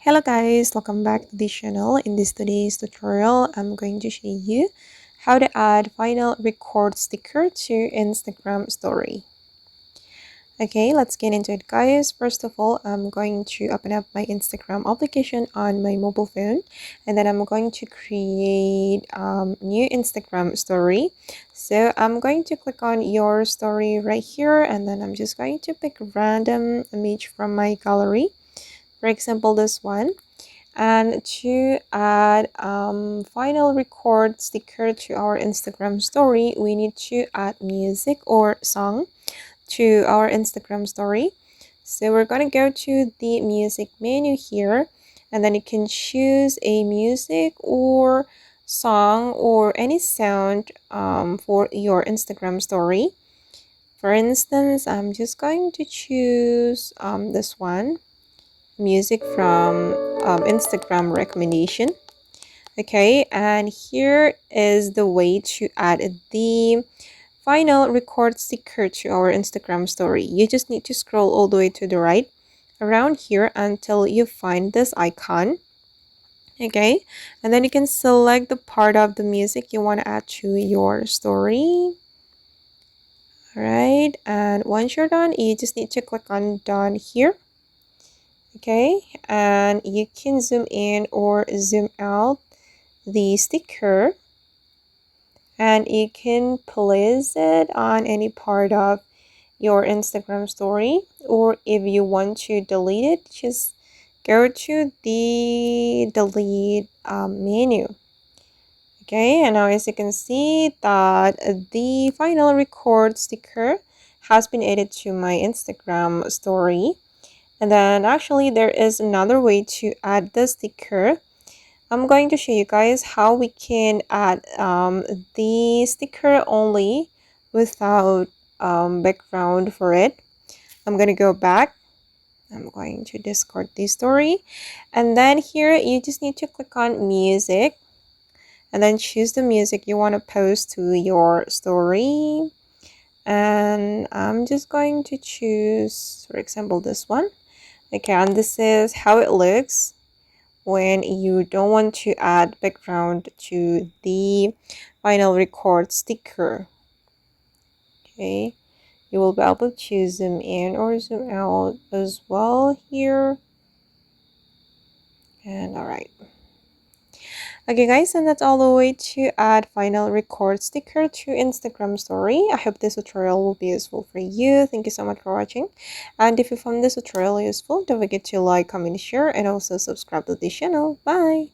Hello guys, welcome back to the channel. In this today's tutorial, I'm going to show you how to add final record sticker to Instagram story. Okay, let's get into it guys. First of all, I'm going to open up my Instagram application on my mobile phone, and then I'm going to create new Instagram story. So I'm going to click on your story right here, and then I'm just going to pick a random image from my gallery. For example, this one. And to add final record sticker to our Instagram story, we need to add music or song to our Instagram story. So we're going to go to the music menu here, and then you can choose a music or song or any sound for your Instagram story. For instance, I'm just going to choose this one, music from Instagram recommendation. Okay, and here is the way to add the final record sticker to our Instagram story. You just need to scroll all the way to the right around here until you find this icon. Okay, and then you can select the part of the music you want to add to your story. Alright, and once you're done, you just need to click on done here. Okay, and you can zoom in or zoom out the sticker, and you can place it on any part of your Instagram story, or if you want to delete it, just go to the delete menu. Okay, and now as you can see that the final record sticker has been added to my Instagram story. And then actually there is another way to add the sticker. I'm going to show you guys how we can add the sticker only without background for it. I'm going to go back. I'm going to discard this story. And then here you just need to click on music. And then choose the music you want to post to your story. And I'm just going to choose, for example, this one. Okay, and this is how it looks when you don't want to add background to the final record sticker. Okay, you will be able to zoom in or zoom out as well here. And alright. Okay guys, and that's all the way to add final record sticker to Instagram story. I hope this tutorial will be useful for you. Thank you so much for watching. And if you found this tutorial useful, don't forget to like, comment, share, and also subscribe to the channel. Bye!